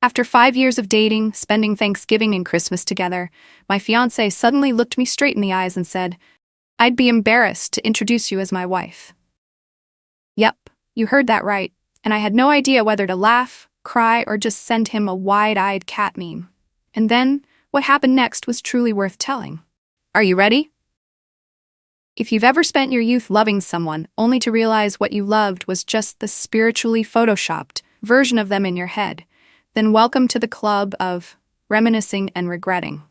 After 5 years of dating, spending Thanksgiving and Christmas together, my fiancé suddenly looked me straight in the eyes and said, "I'd be embarrassed to introduce you as my wife." Yep, you heard that right, and I had no idea whether to laugh, cry, or just send him a wide-eyed cat meme. And then, what happened next was truly worth telling. Are you ready? If you've ever spent your youth loving someone only to realize what you loved was just the spiritually photoshopped version of them in your head, then welcome to the club of reminiscing and regretting.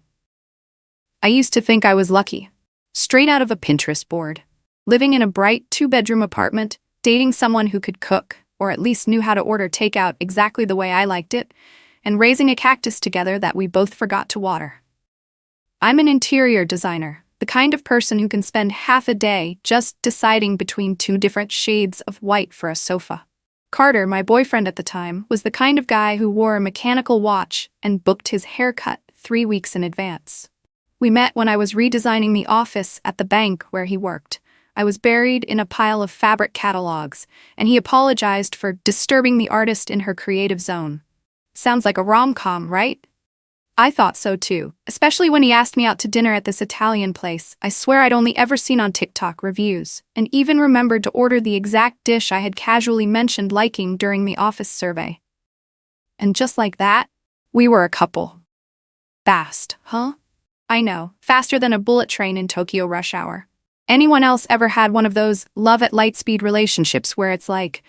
I used to think I was lucky. Straight out of a Pinterest board. Living in a bright 2-bedroom apartment, dating someone who could cook, or at least knew how to order takeout exactly the way I liked it, and raising a cactus together that we both forgot to water. I'm an interior designer, the kind of person who can spend half a day just deciding between 2 different shades of white for a sofa. Carter, my boyfriend at the time, was the kind of guy who wore a mechanical watch and booked his haircut 3 weeks in advance. We met when I was redesigning the office at the bank where he worked. I was buried in a pile of fabric catalogs, and he apologized for disturbing the artist in her creative zone. Sounds like a rom-com, right? I thought so too, especially when he asked me out to dinner at this Italian place I swear I'd only ever seen on TikTok reviews, and even remembered to order the exact dish I had casually mentioned liking during the office survey. And just like that, we were a couple. Fast, huh? I know, faster than a bullet train in Tokyo rush hour. Anyone else ever had one of those love-at-light-speed relationships where it's like,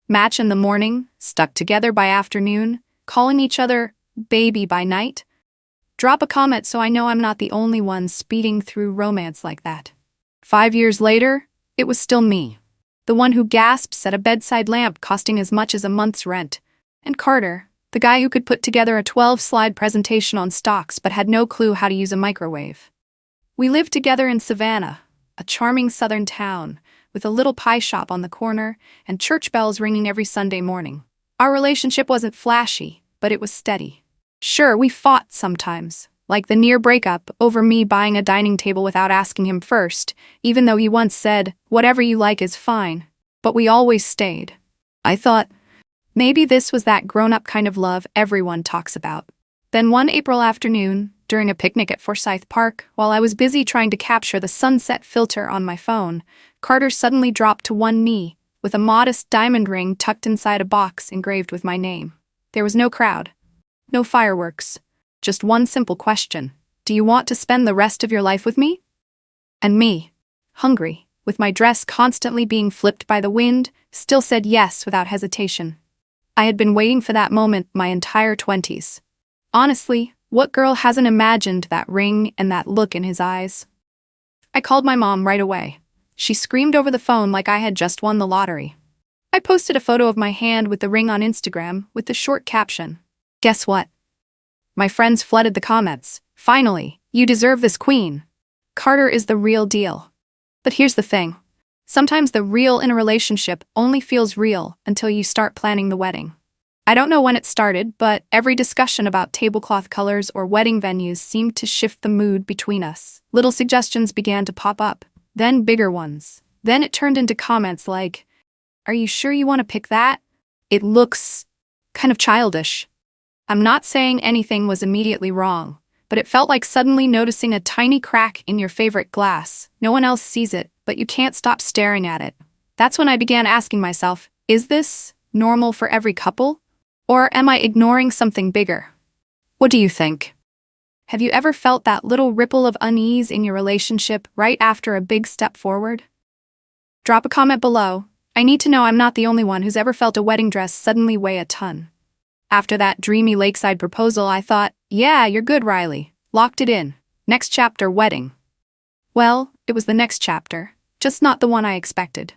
match in the morning, stuck together by afternoon, calling each other baby by night? Drop a comment so I know I'm not the only one speeding through romance like that. 5 years later, it was still me. The one who gasps at a bedside lamp costing as much as a month's rent. And Carter, the guy who could put together a 12-slide presentation on stocks but had no clue how to use a microwave. We lived together in Savannah, a charming southern town, with a little pie shop on the corner and church bells ringing every Sunday morning. Our relationship wasn't flashy, but it was steady. Sure, we fought sometimes, like the near breakup over me buying a dining table without asking him first, even though he once said, "Whatever you like is fine." But we always stayed. I thought, maybe this was that grown-up kind of love everyone talks about. Then one April afternoon, during a picnic at Forsyth Park, while I was busy trying to capture the sunset filter on my phone, Carter suddenly dropped to one knee, with a modest diamond ring tucked inside a box engraved with my name. There was no crowd. No fireworks. Just one simple question. Do you want to spend the rest of your life with me? And me, hungry, with my dress constantly being flipped by the wind, still said yes without hesitation. I had been waiting for that moment my entire 20s. Honestly, what girl hasn't imagined that ring and that look in his eyes? I called my mom right away. She screamed over the phone like I had just won the lottery. I posted a photo of my hand with the ring on Instagram with the short caption, "Guess what?" My friends flooded the comments. "Finally, you deserve this queen. Carter is the real deal." But here's the thing. Sometimes the real in a relationship only feels real until you start planning the wedding. I don't know when it started, but every discussion about tablecloth colors or wedding venues seemed to shift the mood between us. Little suggestions began to pop up, then bigger ones. Then it turned into comments like, "Are you sure you want to pick that? It looks kind of childish." I'm not saying anything was immediately wrong, but it felt like suddenly noticing a tiny crack in your favorite glass. No one else sees it, but you can't stop staring at it. That's when I began asking myself, is this normal for every couple? Or am I ignoring something bigger? What do you think? Have you ever felt that little ripple of unease in your relationship right after a big step forward? Drop a comment below. I need to know I'm not the only one who's ever felt a wedding dress suddenly weigh a ton. After that dreamy lakeside proposal, I thought, yeah, you're good, Riley. Locked it in. Next chapter, wedding. Well, it was the next chapter, just not the one I expected.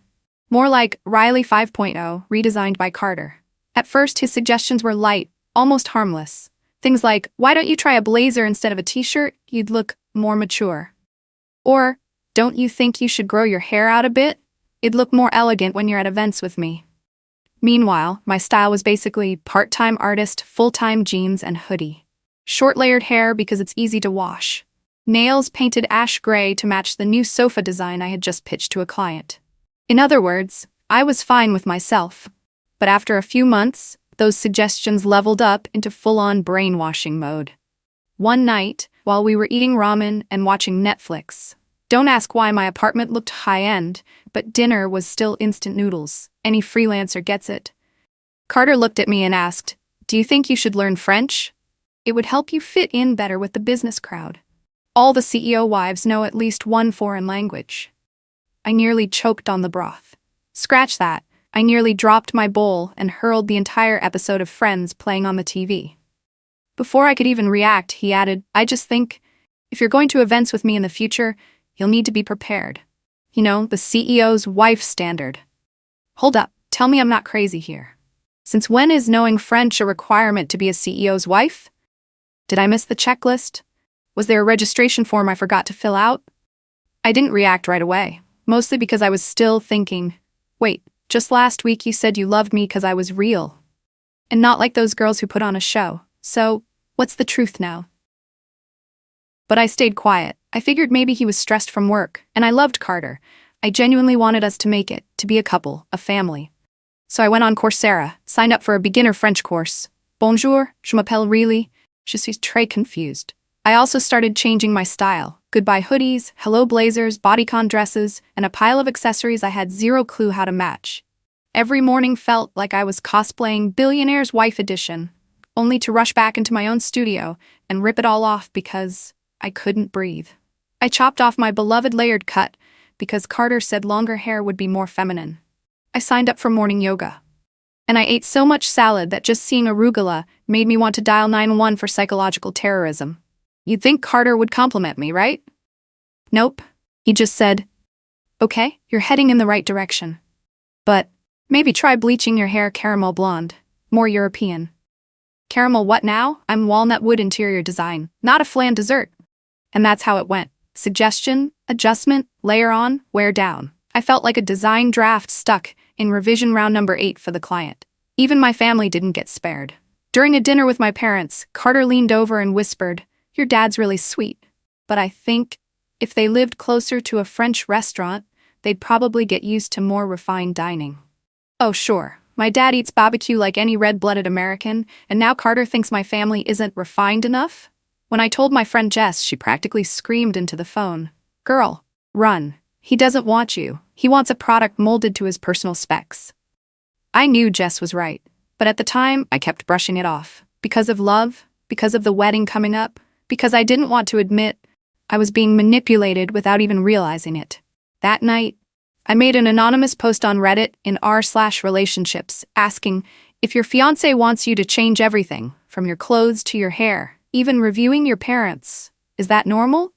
More like Riley 5.0, redesigned by Carter. At first, his suggestions were light, almost harmless. Things like, why don't you try a blazer instead of a t-shirt? You'd look more mature. Or, don't you think you should grow your hair out a bit? It'd look more elegant when you're at events with me. Meanwhile, my style was basically part-time artist, full-time jeans and hoodie. Short layered hair because it's easy to wash. Nails painted ash gray to match the new sofa design I had just pitched to a client. In other words, I was fine with myself. But after a few months, Those suggestions leveled up into full-on brainwashing mode. One night, while we were eating ramen and watching Netflix, don't ask why my apartment looked high-end, but dinner was still instant noodles. Any freelancer gets it. Carter looked at me and asked, "Do you think you should learn French? It would help you fit in better with the business crowd. All the CEO wives know at least one foreign language." I nearly choked on the broth. Scratch that. I nearly dropped my bowl and hurled the entire episode of Friends playing on the TV. Before I could even react, he added, "I just think, if you're going to events with me in the future, you'll need to be prepared. You know, the CEO's wife standard." Hold up, tell me I'm not crazy here. Since when is knowing French a requirement to be a CEO's wife? Did I miss the checklist? Was there a registration form I forgot to fill out? I didn't react right away, mostly because I was still thinking, wait, just last week you said you loved me because I was real. And not like those girls who put on a show. So, what's the truth now? But I stayed quiet. I figured maybe he was stressed from work, and I loved Carter. I genuinely wanted us to make it, to be a couple, a family. So I went on Coursera, signed up for a beginner French course. Bonjour, je m'appelle really. Je suis très confused. I also started changing my style. Goodbye hoodies, hello blazers, bodycon dresses, and a pile of accessories I had zero clue how to match. Every morning felt like I was cosplaying Billionaire's Wife Edition, only to rush back into my own studio and rip it all off because I couldn't breathe. I chopped off my beloved layered cut because Carter said longer hair would be more feminine. I signed up for morning yoga. And I ate so much salad that just seeing arugula made me want to dial 911 for psychological terrorism. You'd think Carter would compliment me, right? Nope. He just said, "Okay, you're heading in the right direction. But maybe try bleaching your hair caramel blonde, more European." Caramel what now? I'm walnut wood interior design, not a flan dessert. And that's how it went. Suggestion, adjustment, layer on, wear down. I felt like a design draft stuck in revision round number 8 for the client. Even my family didn't get spared. During a dinner with my parents, Carter leaned over and whispered, "Your dad's really sweet. But I think if they lived closer to a French restaurant, they'd probably get used to more refined dining." Oh sure, my dad eats barbecue like any red-blooded American, and now Carter thinks my family isn't refined enough? When I told my friend Jess, she practically screamed into the phone, "Girl, run. He doesn't want you. He wants a product molded to his personal specs." I knew Jess was right, but at the time, I kept brushing it off. Because of love, because of the wedding coming up, because I didn't want to admit I was being manipulated without even realizing it. That night, I made an anonymous post on Reddit in r/relationships asking, if your fiancé wants you to change everything, from your clothes to your hair, even reviewing your parents, is that normal?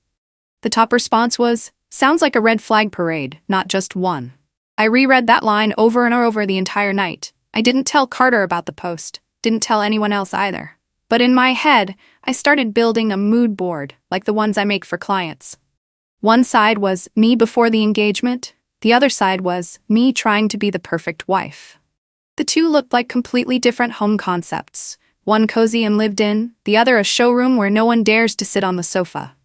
The top response was, "Sounds like a red flag parade, not just one." I reread that line over and over the entire night. I didn't tell Carter about the post, didn't tell anyone else either. But in my head, I started building a mood board, like the ones I make for clients. One side was me before the engagement, the other side was me trying to be the perfect wife. The two looked like completely different home concepts, one cozy and lived in, the other a showroom where no one dares to sit on the sofa.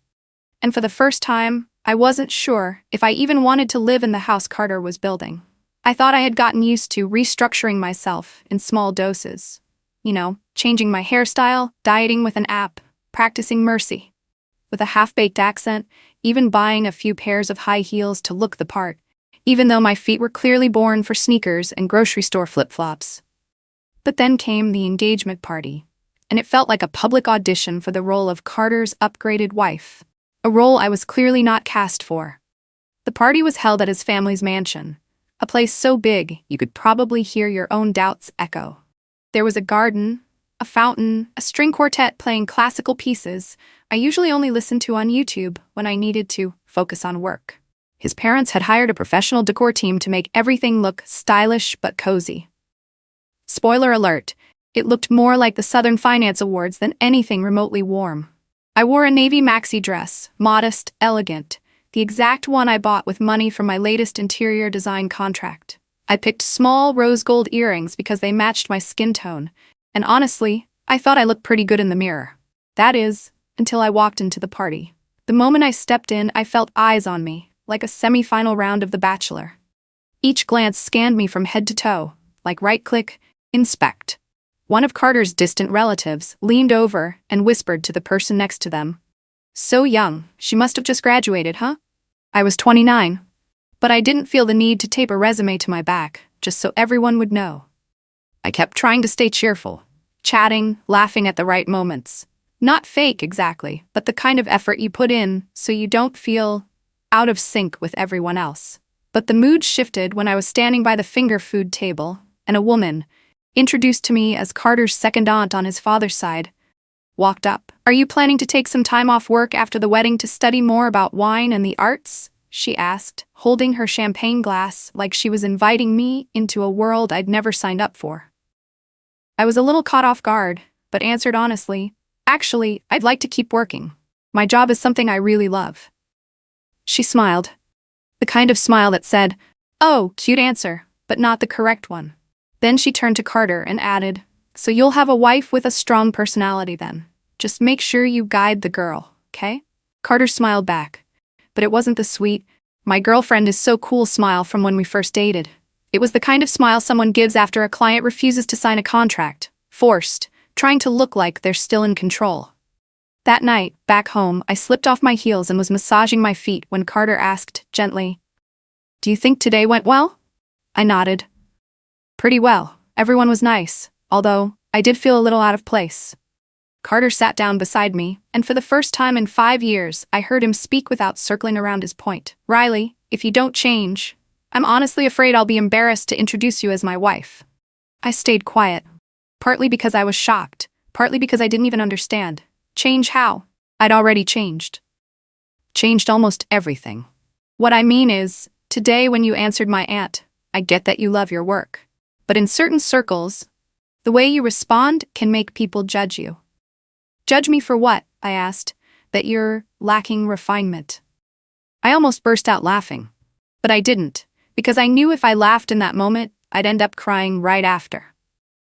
And for the first time, I wasn't sure if I even wanted to live in the house Carter was building. I thought I had gotten used to restructuring myself in small doses. You know, changing my hairstyle, dieting with an app, practicing mercy. With a half-baked accent, even buying a few pairs of high heels to look the part, even though my feet were clearly born for sneakers and grocery store flip-flops. But then came the engagement party, and it felt like a public audition for the role of Carter's upgraded wife. A role I was clearly not cast for. The party was held at his family's mansion, a place so big you could probably hear your own doubts echo. There was a garden, a fountain, a string quartet playing classical pieces I usually only listened to on YouTube when I needed to focus on work. His parents had hired a professional decor team to make everything look stylish but cozy. Spoiler alert, it looked more like the Southern Finance Awards than anything remotely warm. I wore a navy maxi dress, modest, elegant, the exact one I bought with money from my latest interior design contract. I picked small rose gold earrings because they matched my skin tone, and honestly, I thought I looked pretty good in the mirror. That is, until I walked into the party. The moment I stepped in, I felt eyes on me, like a semi-final round of The Bachelor. Each glance scanned me from head to toe, like right-click, inspect. One of Carter's distant relatives leaned over and whispered to the person next to them. So young, she must have just graduated, huh? I was 29. But I didn't feel the need to tape a resume to my back, just so everyone would know. I kept trying to stay cheerful, chatting, laughing at the right moments. Not fake exactly, but the kind of effort you put in so you don't feel out of sync with everyone else. But the mood shifted when I was standing by the finger food table, and a woman, introduced to me as Carter's second aunt on his father's side, walked up. Are you planning to take some time off work after the wedding to study more about wine and the arts? She asked, holding her champagne glass like she was inviting me into a world I'd never signed up for. I was a little caught off guard, but answered honestly, actually, I'd like to keep working. My job is something I really love. She smiled. The kind of smile that said, oh, cute answer, but not the correct one. Then she turned to Carter and added, so you'll have a wife with a strong personality then. Just make sure you guide the girl, okay? Carter smiled back. But it wasn't the sweet, my girlfriend is so cool smile from when we first dated. It was the kind of smile someone gives after a client refuses to sign a contract, forced, trying to look like they're still in control. That night, back home, I slipped off my heels and was massaging my feet when Carter asked, gently, do you think today went well? I nodded. Pretty well. Everyone was nice, although I did feel a little out of place. Carter sat down beside me, and for the first time in 5 years, I heard him speak without circling around his point. Riley, if you don't change, I'm honestly afraid I'll be embarrassed to introduce you as my wife. I stayed quiet, partly because I was shocked, partly because I didn't even understand. Change how? I'd already changed. Changed almost everything. What I mean is, today when you answered my aunt, I get that you love your work. But in certain circles, the way you respond can make people judge you. Judge me for what? I asked. That you're lacking refinement. I almost burst out laughing. But I didn't, because I knew if I laughed in that moment, I'd end up crying right after.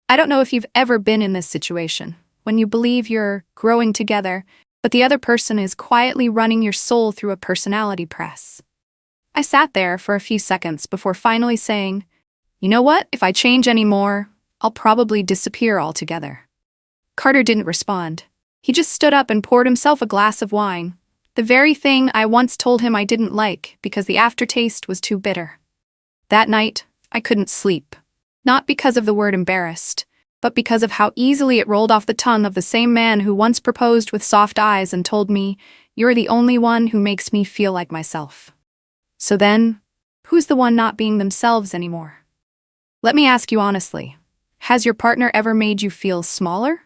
I don't know if you've ever been in this situation, when you believe you're growing together, but the other person is quietly running your soul through a personality press. I sat there for a few seconds before finally saying, you know what? If I change any more, I'll probably disappear altogether. Carter didn't respond. He just stood up and poured himself a glass of wine, the very thing I once told him I didn't like because the aftertaste was too bitter. That night, I couldn't sleep. Not because of the word embarrassed, but because of how easily it rolled off the tongue of the same man who once proposed with soft eyes and told me, you're the only one who makes me feel like myself. So then, who's the one not being themselves anymore? Let me ask you honestly, has your partner ever made you feel smaller?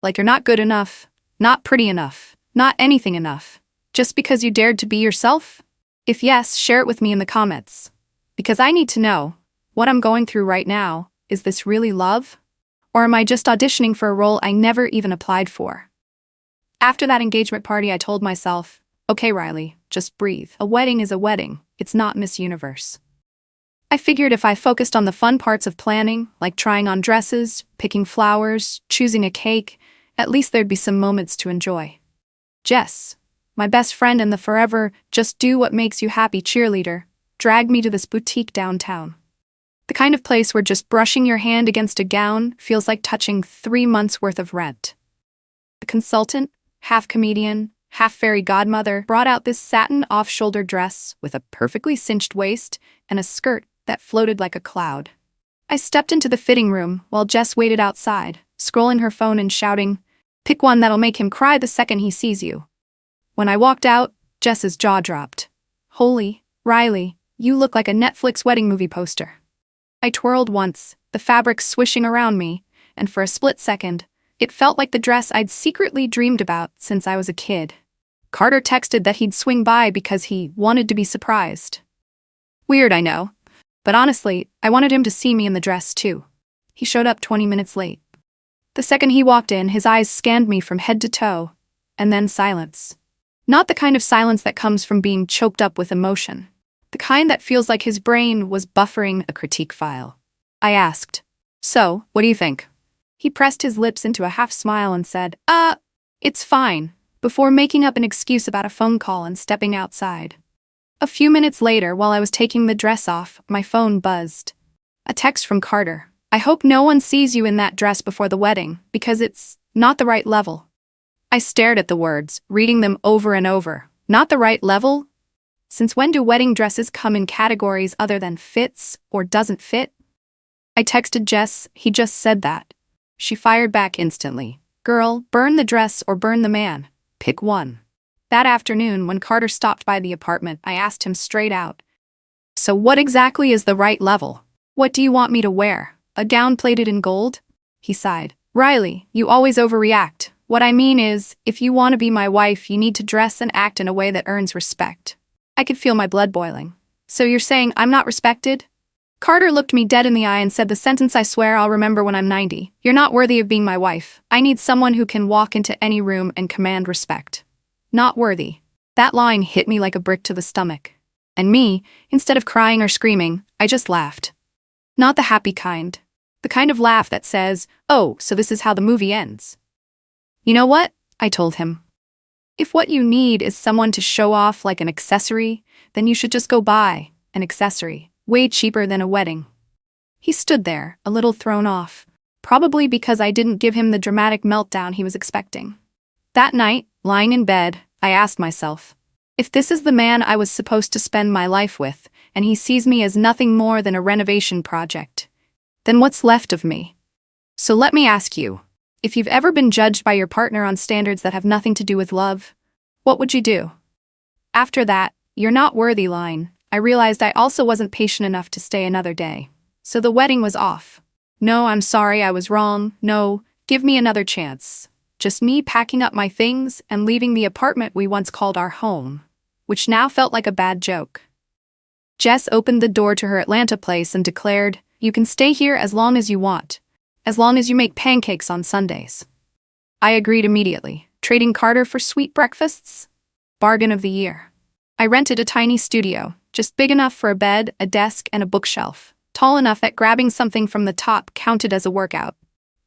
Like you're not good enough, not pretty enough, not anything enough, just because you dared to be yourself? If yes, share it with me in the comments. Because I need to know, what I'm going through right now, is this really love? Or am I just auditioning for a role I never even applied for? After that engagement party, I told myself, okay, Riley, just breathe. A wedding is a wedding, it's not Miss Universe. I figured if I focused on the fun parts of planning, like trying on dresses, picking flowers, choosing a cake, at least there'd be some moments to enjoy. Jess, my best friend and the forever just do what makes you happy cheerleader, dragged me to this boutique downtown. The kind of place where just brushing your hand against a gown feels like touching 3 months' worth of rent. The consultant, half comedian, half fairy godmother, brought out this satin off-shoulder dress with a perfectly cinched waist and a skirt that floated like a cloud. I stepped into the fitting room while Jess waited outside, scrolling her phone and shouting, pick one that'll make him cry the second he sees you. When I walked out, Jess's jaw dropped. Holy, Riley, you look like a Netflix wedding movie poster. I twirled once, the fabric swishing around me, and for a split second, it felt like the dress I'd secretly dreamed about since I was a kid. Carter texted that he'd swing by because he wanted to be surprised. Weird, I know. But honestly, I wanted him to see me in the dress too. He showed up 20 minutes late. The second he walked in, his eyes scanned me from head to toe, and then silence. Not the kind of silence that comes from being choked up with emotion. The kind that feels like his brain was buffering a critique file. I asked, so, what do you think? He pressed his lips into a half smile and said, it's fine, before making up an excuse about a phone call and stepping outside. A few minutes later, while I was taking the dress off, my phone buzzed. A text from Carter. I hope no one sees you in that dress before the wedding, because it's not the right level. I stared at the words, reading them over and over. Not the right level? Since when do wedding dresses come in categories other than fits or doesn't fit? I texted Jess, he just said that. She fired back instantly. Girl, burn the dress or burn the man. Pick one. That afternoon, when Carter stopped by the apartment, I asked him straight out. So what exactly is the right level? What do you want me to wear? A gown plated in gold? He sighed. Riley, you always overreact. What I mean is, if you want to be my wife, you need to dress and act in a way that earns respect. I could feel my blood boiling. So you're saying I'm not respected? Carter looked me dead in the eye and said the sentence I swear I'll remember when I'm 90. You're not worthy of being my wife. I need someone who can walk into any room and command respect. Not worthy. That line hit me like a brick to the stomach. And me, instead of crying or screaming, I just laughed. Not the happy kind. The kind of laugh that says, oh, so this is how the movie ends. You know what? I told him. If what you need is someone to show off like an accessory, then you should just go buy an accessory, way cheaper than a wedding. He stood there, a little thrown off, probably because I didn't give him the dramatic meltdown he was expecting. That night, lying in bed, I asked myself, if this is the man I was supposed to spend my life with, and he sees me as nothing more than a renovation project, then what's left of me? So let me ask you, if you've ever been judged by your partner on standards that have nothing to do with love, what would you do? After that, "you're not worthy" line, I realized I also wasn't patient enough to stay another day. So the wedding was off. No, I'm sorry, I was wrong. No, give me another chance. Just me packing up my things and leaving the apartment we once called our home, which now felt like a bad joke. Jess opened the door to her Atlanta place and declared, "You can stay here as long as you want, as long as you make pancakes on Sundays." I agreed immediately, trading Carter for sweet breakfasts. Bargain of the year. I rented a tiny studio, just big enough for a bed, a desk, and a bookshelf, tall enough that grabbing something from the top counted as a workout.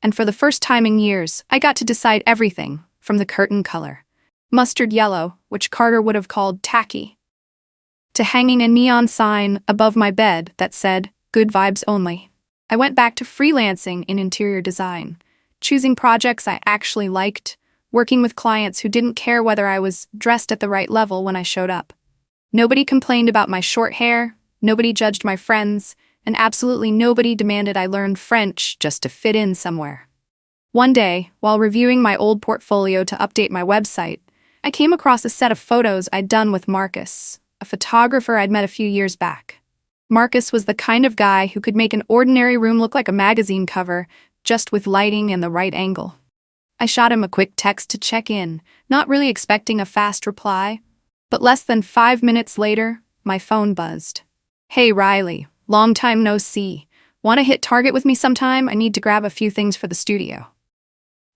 And for the first time in years, I got to decide everything, from the curtain color, mustard yellow, which Carter would have called tacky, to hanging a neon sign above my bed that said, "Good vibes only." I went back to freelancing in interior design, choosing projects I actually liked, working with clients who didn't care whether I was dressed at the right level when I showed up. Nobody complained about my short hair, nobody judged my friends, and absolutely nobody demanded I learn French just to fit in somewhere. One day, while reviewing my old portfolio to update my website, I came across a set of photos I'd done with Marcus, a photographer I'd met a few years back. Marcus was the kind of guy who could make an ordinary room look like a magazine cover, just with lighting and the right angle. I shot him a quick text to check in, not really expecting a fast reply. But less than 5 minutes later, my phone buzzed. "Hey Riley, long time no see. Want to hit Target with me sometime? I need to grab a few things for the studio."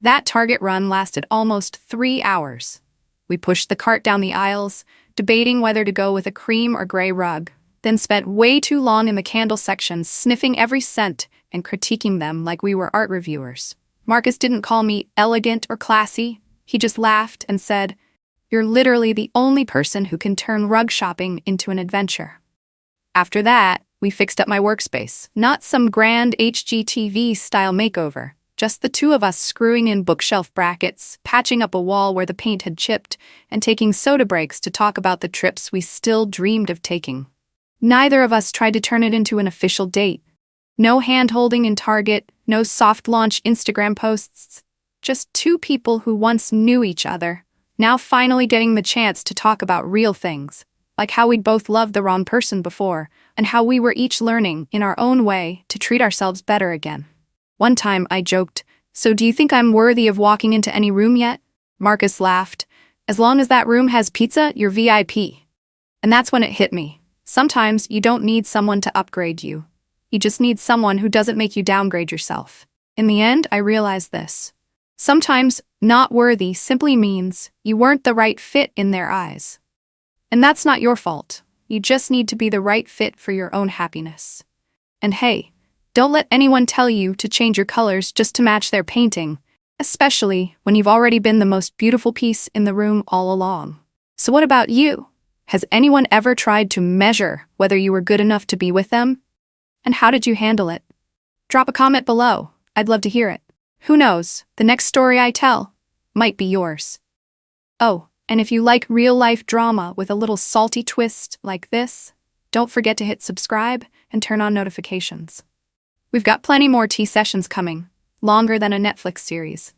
That Target run lasted almost 3 hours. We pushed the cart down the aisles, debating whether to go with a cream or gray rug, then spent way too long in the candle section sniffing every scent and critiquing them like we were art reviewers. Marcus didn't call me elegant or classy. He just laughed and said, "You're literally the only person who can turn rug shopping into an adventure." After that, we fixed up my workspace. Not some grand HGTV-style makeover, just the two of us screwing in bookshelf brackets, patching up a wall where the paint had chipped, and taking soda breaks to talk about the trips we still dreamed of taking. Neither of us tried to turn it into an official date. No hand-holding in Target, no soft launch Instagram posts. Just two people who once knew each other, now finally getting the chance to talk about real things, like how we'd both loved the wrong person before, and how we were each learning, in our own way, to treat ourselves better again. One time I joked, "So do you think I'm worthy of walking into any room yet?" Marcus laughed, "As long as that room has pizza, you're VIP." And that's when it hit me. Sometimes you don't need someone to upgrade you. You just need someone who doesn't make you downgrade yourself. In the end, I realized this. Sometimes not worthy simply means you weren't the right fit in their eyes. And that's not your fault. You just need to be the right fit for your own happiness. And hey, don't let anyone tell you to change your colors just to match their painting, especially when you've already been the most beautiful piece in the room all along. So what about you? Has anyone ever tried to measure whether you were good enough to be with them? And how did you handle it? Drop a comment below. I'd love to hear it. Who knows, the next story I tell might be yours. Oh, and if you like real-life drama with a little salty twist like this, don't forget to hit subscribe and turn on notifications. We've got plenty more tea sessions coming, longer than a Netflix series.